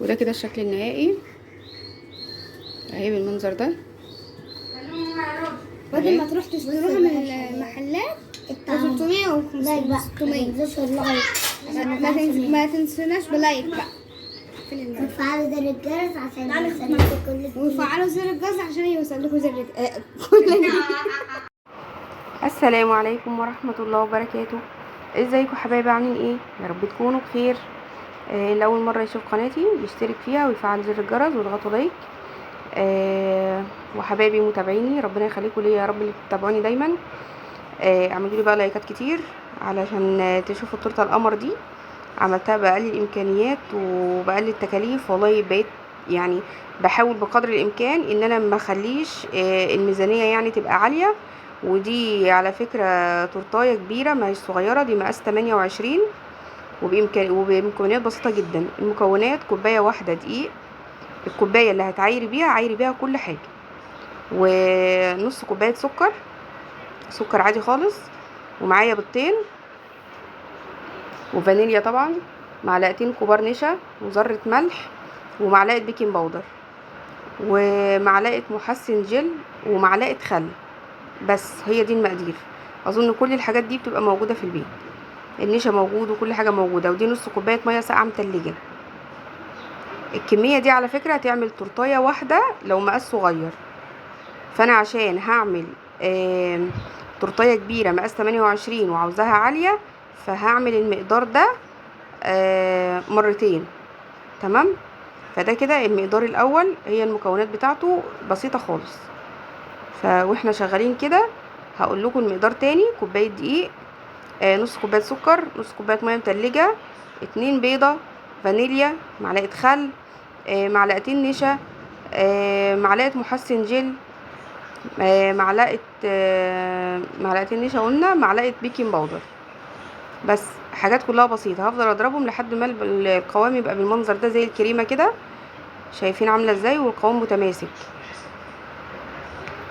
وده كده الشكل النهائي اهي بالمنظر ده. بدل ما تروح تشتروها من المحلات 300 و 500 600. ما تنسوناش بلايك بقى، وفعلوا زر الجرس عشان وفعلوا زر الجرس عشان يوصل لكم زر السلام عليكم ورحمة الله وبركاته. ازيكم حبايبي، عاملين ايه؟ يا رب تكونوا بخير. اللي اول مرة يشوف قناتي يشترك فيها ويفعل زر الجرس ويضغطوا لايك. وحبايبي متابعيني ربنا يخليكم ليا يا رب، اللي بتتابعوني دايما اعملوا لي بقى لايكات كتير علشان تشوفوا التورته القمر دي. عملتها بأقل الامكانيات وبأقل التكاليف، والله بقيت يعني بحاول بقدر الامكان ان انا ما اخليش الميزانيه يعني تبقى عاليه. ودي على فكره تورتايه كبيره، ما هي صغيره، دي مقاس 28 وبامكانيات بسيطه جدا. المكونات كوبايه واحده دقيق، الكوبايه اللي هتعايري بيها عايري بيها كل حاجه، ونص كوبايه سكر عادي خالص، ومعايا بيضتين وفانيليا طبعا، معلقتين كبار نشا وذره ملح ومعلقه بيكنج باودر ومعلقه محسن جل ومعلقه خل. بس هي دي المقادير. اظن كل الحاجات دي بتبقى موجوده في البيت، النشا موجود وكل حاجه موجوده. ودي نص كوبايه ميه ساقعه متلجه. الكميه دي على فكره هتعمل تورتايه واحده لو مقاس صغير، فانا عشان هعمل تورتايه كبيره مقاس 28 وعاوزاها عاليه، فهعمل المقدار ده مرتين. تمام. فده كده المقدار الاول، هي المكونات بتاعته بسيطه خالص. واحنا شغالين كده هقول لكم المقدار تاني: كوبايه دقيق، نص كوبايه سكر، نص كوبايه ميه متلجه، 2 بيضه، فانيليا، معلقه خل، معلقتين نشا، معلقه محسن جل، معلقتين نشا قلنا، معلقه بيكنج باودر. بس حاجات كلها بسيطه. هفضل اضربهم لحد ما القوام يبقى بالمنظر ده زي الكريمه كده، شايفين عامله ازاي، والقوام متماسك.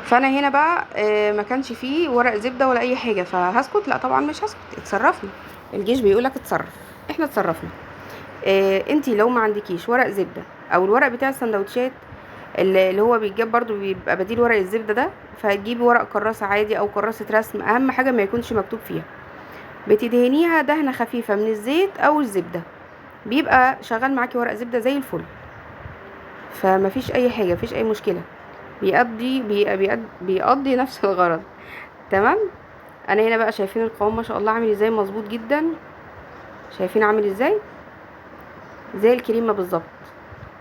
فانا هنا بقى ما كانش فيه ورق زبده ولا اي حاجه، فهسكت؟ لا طبعا مش هسكت، اتصرفنا. الجيش بيقولك اتصرف، احنا اتصرفنا. انتي لو ما عندكيش ورق زبده او الورق بتاع السندوتشات اللي هو بيتجاب برضو بيبقى بديل ورق الزبده ده، فهتجيبي ورق كراسه عادي او كراسه رسم، اهم حاجه ما يكونش مكتوب فيها. بتدهنيها دهنه خفيفه من الزيت او الزبده، بيبقى شغال معاكي ورق زبده زي الفل. فمفيش اي حاجه، مفيش اي مشكله، بيقضي نفس الغرض. تمام. انا هنا بقى شايفين القوام ما شاء الله عامل ازاي، مظبوط جدا. شايفين عامل ازاي زي الكريمه بالظبط.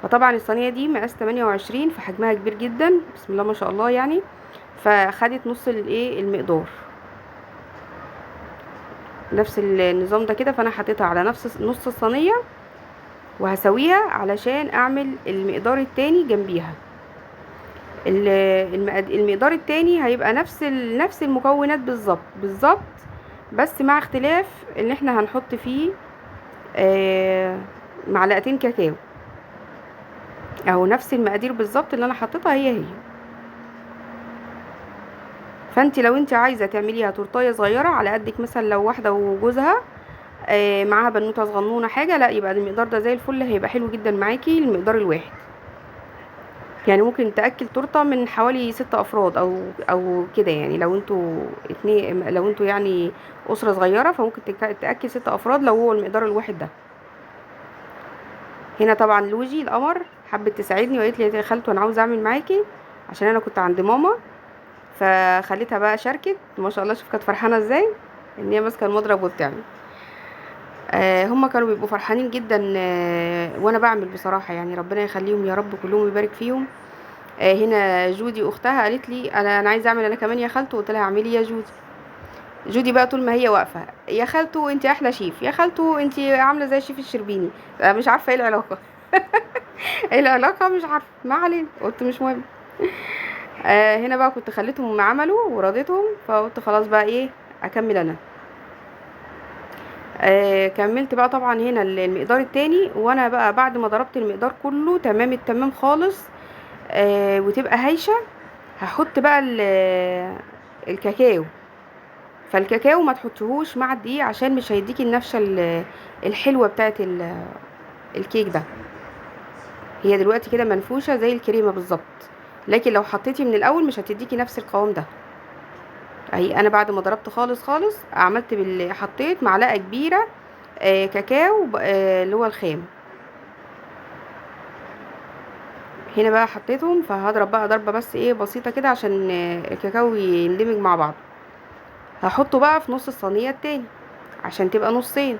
فطبعا الصينيه دي مقاس 28، فحجمها كبير جدا، بسم الله ما شاء الله يعني. فخدت نص المقدار، نفس النظام ده كده. فانا حطيتها على نص الصينيه وهسويها علشان اعمل المقدار التاني جنبيها. المقدار التاني هيبقى نفس المكونات بالظبط، بس مع اختلاف ان احنا هنحط فيه معلقتين كاكاو، اهو نفس المقادير بالظبط اللي انا حطيتها هي. فانت لو انت عايزه تعمليها تورتايه صغيره على قدك، مثلا لو واحده وجوزها معاها بنوته صغنونه حاجه، لا يبقى المقدار ده زي الفل، هيبقى حلو جدا معاكي المقدار الواحد. يعني ممكن تاكل تورته من حوالي 6 افراد او كده، يعني لو انتوا اتنين، لو انتوا يعني اسره صغيره، فممكن تاكل 6 افراد لو هو المقدار الواحد ده. هنا طبعا لوجي القمر حبت تساعدني وقالت لي يا خالته انا عاوزه اعمل معاكي، عشان انا كنت عند ماما، فخليتها بقى شاركت. ما شاء الله، شوف كانت فرحانه ازاي ان هي ماسكه المضرب وبتعمل. هما كانوا بيبقوا فرحانين جدا وانا بعمل بصراحه، يعني ربنا يخليهم يا رب كلهم ويبارك فيهم. هنا جودي اختها قالت لي انا عايزه اعمل انا كمان يا خالته، قلت لها اعملي يا جودي. جودي بقى طول ما هي واقفه: يا خالته انت احلى شيف، يا خالته انت عامله زي الشيف الشربيني. مش عارفه ايه العلاقه. ايه العلاقه مش عارفه، ما علينا، قلت مش مهم. هنا بقى كنت خليتهم عملوا ورضيتهم، فقلت خلاص بقى ايه اكمل انا. كملت بقى طبعا هنا المقدار التاني، وانا بقى بعد ما ضربت المقدار كله تمام التمام خالص وتبقى هايشه، هحط بقى الكاكاو. فالكاكاو ما تحطيهوش مع الدقيق عشان مش هيديكي النفشه الحلوه بتاعه الكيك ده. هي دلوقتي كده منفوشه زي الكريمه بالظبط، لكن لو حطيتي من الاول مش هتديكي نفس القوام ده. اهي انا بعد ما ضربت خالص خالص عملت حطيت معلقه كبيره كاكاو اللي هو الخام. هنا بقى حطيتهم، فهضرب بقى ضربه بس ايه بسيطه كده عشان الكاكاو يندمج مع بعض. هحطه بقى في نص الصينيه التاني عشان تبقى نصين.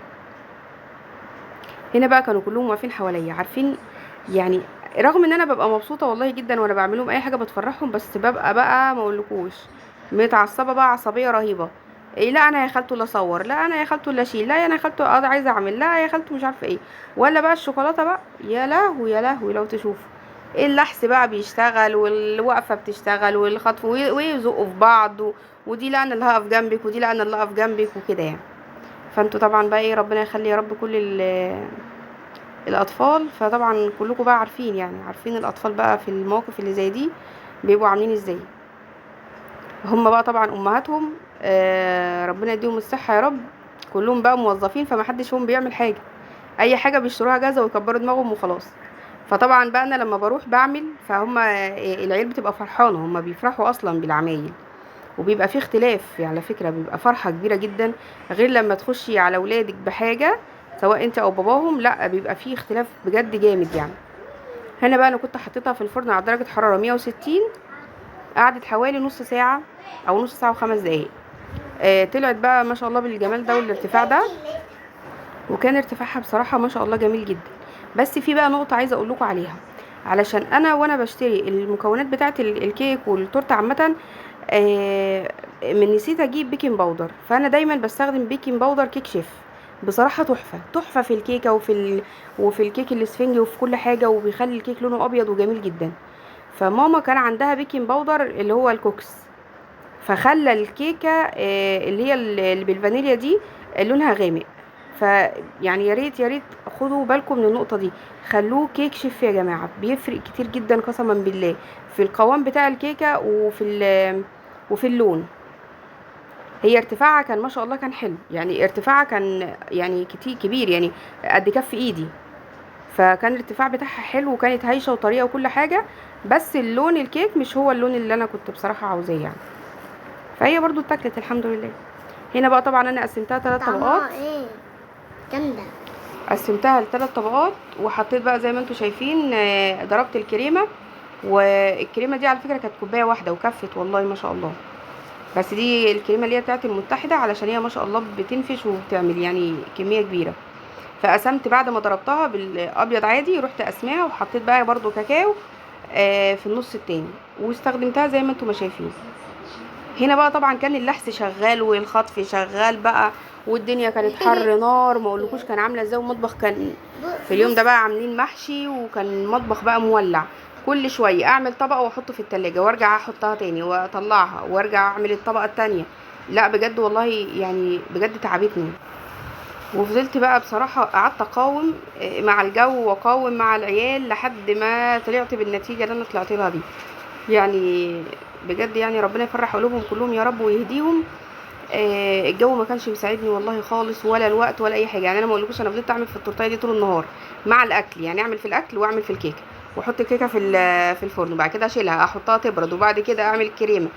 هنا بقى كانوا كلهم واقفين حواليا عارفين يعني، رغم ان انا ببقى مبسوطه والله جدا وانا بعملهم اي حاجه بتفرحهم، بس ببقى بقى ما اقولكوش متعصبه بقى عصبيه رهيبه. إيه لا انا يا خالته اللي اصور، لا انا يا خالته اللي اشيل، لا انا يا خالته عايزه اعمل، لا يا خالته مش عارفه ايه. ولا بقى الشوكولاته بقى يا لهوي يا لهوي لو تشوفوا اللحس بقى بيشتغل والوقفه بتشتغل والخطف ويزقوا في بعض ودي لا انا اللي هقف جنبك ودي لا انا اللي هقف جنبك وكده يعني. فانتوا طبعا بقى ايه ربنا يخلي يا رب كل الاطفال. فطبعا كلكم بقى عارفين يعني عارفين الاطفال بقى في المواقف اللي زي دي بيبقوا عاملين ازاي. هم بقى طبعا امهاتهم ربنا يديهم الصحه يا رب، كلهم بقى موظفين فمحدش فيهم بيعمل حاجه، اي حاجه بيشتروها جاهزه ويكبروا دماغهم وخلاص. فطبعا بقى انا لما بروح بعمل فهم العيال بتبقى فرحانه، هم بيفرحوا اصلا بالعمايل وبيبقى في اختلاف يعني على فكره، بيبقى فرحه كبيره جدا غير لما تخشي على ولادك بحاجه سواء انت او باباهم، لا بيبقى في اختلاف بجد جامد يعني. هنا بقى انا كنت حطيتها في الفرن على درجه حراره 160، قعدت حوالي نص ساعه او نص ساعه و5 دقايق. طلعت بقى ما شاء الله بالجمال ده والارتفاع ده، وكان ارتفاعها بصراحه ما شاء الله جميل جدا. بس في بقى نقطه عايزه اقول لكم عليها، علشان انا وانا بشتري المكونات بتاعه الكيك والتورته عامه من نسيت اجيب بيكنج باودر، فانا دايما بستخدم بيكنج باودر كيك شيف. بصراحه تحفه تحفه في الكيكه وفي الكيك الاسفنجي وفي كل حاجه، وبيخلي الكيك لونه ابيض وجميل جدا. فماما كان عندها بيكنج باودر اللي هو الكوكس، فخلى الكيكه اللي هي اللي بالفانيليا دي لونها غامق. فيعني يا ريت يا ريت خدوا بالكم من النقطه دي، خلوه كيك شيف يا جماعه، بيفرق كتير جدا قسما بالله في القوام بتاع الكيكه وفي اللون. هي ارتفاعها كان ما شاء الله كان حلو يعني، ارتفاعها كان يعني كتير كبير يعني قد كف ايدي، فكان الارتفاع بتاعها حلو وكانت هايشه وطريه وكل حاجه، بس اللون الكيك مش هو اللون اللي انا كنت بصراحه عاوزاه يعني. فهي برضو اتاكلت الحمد لله. هنا بقى طبعا انا قسمتها 3 طبقات، ايه جامده. قسمتها ل3 طبقات وحطيت بقى زي ما انتم شايفين ضربت الكريمه، والكريمه دي على فكره كانت كوبايه واحده وكفت والله ما شاء الله. بس دي الكريمه اللي هي بتاعت المتحده علشان هي ما شاء الله بتنفش وبتعمل يعني كميه كبيره. فقسمت بعد ما ضربتها بالابيض عادي، رحت قسماها وحطيت بقى برضو كاكاو في النص التاني واستخدمتها زي ما انتم ما شايفين. هنا بقى طبعا كان اللحس شغال والخطف شغال بقى، والدنيا كانت حر نار ما اقولكوش كان عامله ازاي، والمطبخ كان في اليوم ده بقى عاملين محشي وكان المطبخ بقى مولع. كل شويه اعمل طبقه واحطه في التلاجة وارجع احطها تاني واطلعها وارجع اعمل الطبقه التانية. لا بجد والله يعني بجد تعبتني، وفضلت بقى بصراحه قعدت اقاوم مع الجو واقاوم مع العيال لحد ما طلعت بالنتيجه اللي انا طلعت لها دي يعني. بجد يعني ربنا يفرح قلوبهم كلهم يا رب ويهديهم. الجو ما كانش مساعدني والله خالص ولا الوقت ولا اي حاجه يعني. انا ما اقولكوش انا فضلت اعمل في التورتيه دي طول النهار مع الاكل يعني، اعمل في الاكل واعمل في الكيكه واحط الكيكه في الفرن وبعد كده اشيلها احطها تبرد وبعد كده اعمل الكريمه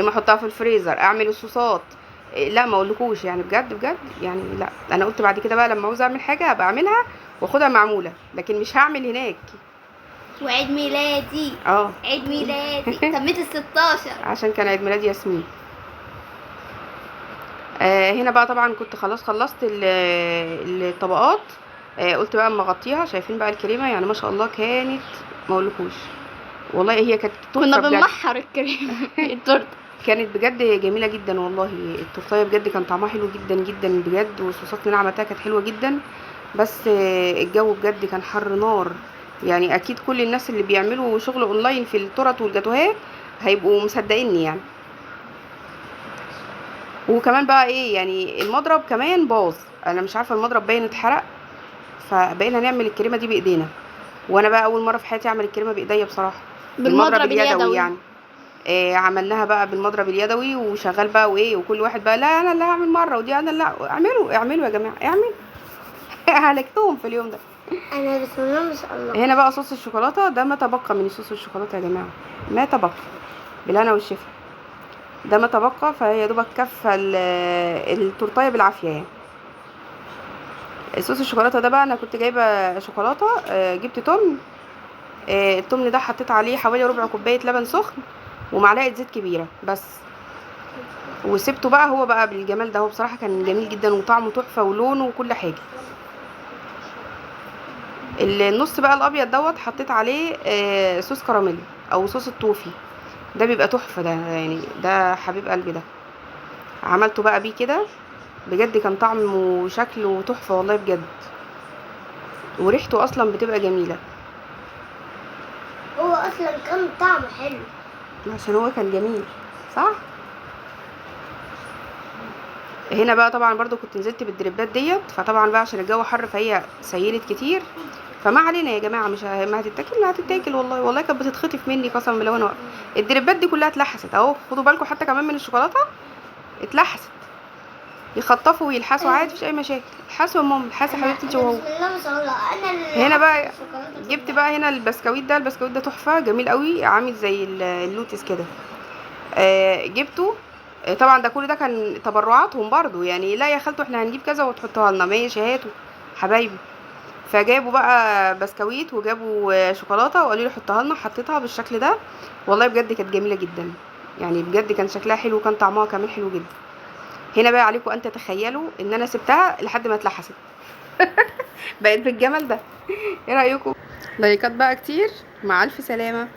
احطها في الفريزر اعمل الصوصات. لا ما اقولكوش يعني بجد بجد يعني. لا انا قلت بعد كده بقى لما عاوز اعمل حاجه ابقى اعملها واخدها معموله، لكن مش هعمل هناك. وعيد ميلادي عيد ميلادي تميت ال16 عشان كان عيد ميلاد ياسمين. هنا بقى طبعا كنت خلاص خلصت الطبقات. قلت بقى اما اغطيها، شايفين بقى الكريمه يعني ما شاء الله كانت ما اقولكوش والله هي كانت كنا بنمحر الكريمه التورته كانت بجد جميله جدا والله. التورتيه بجد كان طعمها حلو جدا جدا بجد، والصوصات اللي انا عملتها كانت حلوه جدا. بس الجو بجد كان حر نار يعني، اكيد كل الناس اللي بيعملوا شغل اونلاين في التورت والجاتوهات هيبقوا مصدقيني يعني. وكمان بقى ايه يعني المضرب كمان باظ، انا مش عارفه المضرب باين اتحرق، فبقينا نعمل الكريمه دي بايدينا. وانا بقى اول مره في حياتي اعمل الكريمه بايديا بصراحه، بالمضرب اليدوي يعني. عملناها بقى بالمضرب اليدوي وشغال بقى وايه، وكل واحد بقى لا انا اللي هعمل مره ودي انا لا اعملوا يا جماعه اعملوا هلكتهم في اليوم ده. انا بسم الله ما شاء الله. هنا بقى صوص الشوكولاته ده ما تبقى من صوص الشوكولاته يا جماعه، ما تبقى بالهنا والشفا، ده ما تبقى. فهي دوبك كفه التورتايه بالعافيه يعني. صوص الشوكولاته ده بقى انا كنت جايبه شوكولاته، جبت تمن، التمن ده حطيت عليه حوالي ربع كوبايه لبن سخن ومعلقه زيت كبيره بس، وسبته بقى هو بقى بالجمال ده. هو بصراحه كان جميل جدا وطعمه تحفه ولونه وكل حاجه. النص بقى الابيض دوت حطيت عليه صوص كراميل او صوص الطوفي، ده بيبقى تحفه ده يعني، ده حبيب قلبي ده. عملته بقى بيه كده بجد، كان طعمه وشكله تحفه والله بجد، وريحته اصلا بتبقى جميله. هو اصلا كان طعمه حلو عشان هو كان جميل صح. هنا بقى طبعا برضو كنت نزلت بالدريبات ديت، فطبعا بقى عشان الجو حر فهي سيلت كتير، فما علينا يا جماعه، مش ما هتتاكل، لا هتتاكل والله، والله كانت بتتخطف مني قسما بالله وانا واقفه. الدريبات دي كلها اتلحست اهو، خدوا بالكم حتى كمان من الشوكولاته اتلحست. يخطفوا ويلحسوا عادي مفيش اي مشاكل، الحسوا يا ماما، الحسوا حبيبتي انت وهو. بسم الله ما شاء الله. انا اللي هنا بقى الشوكولاتة جبت بقى هنا البسكويت ده، البسكويت ده تحفه جميل قوي، عامل زي اللوتس كده. جبته. طبعا ده كل ده كان تبرعاتهم برضو يعني، لا يا خالته احنا هنجيب كذا وتحطها لنا، ماشي هاتوا حبايبي. فجابوا بقى بسكويت وجابوا شوكولاته وقالوا لي حطها لنا، حطيتها بالشكل ده، والله بجد كانت جميله جدا يعني، بجد كان شكلها حلو وكان طعمها كمان حلو جدا. هنا بقى عليكم ان تتخيلوا ان انا سبتها لحد ما اتلحست بقت بالجمال ده. ايه رايكم؟ لايكات بقى كتير، مع الف سلامه.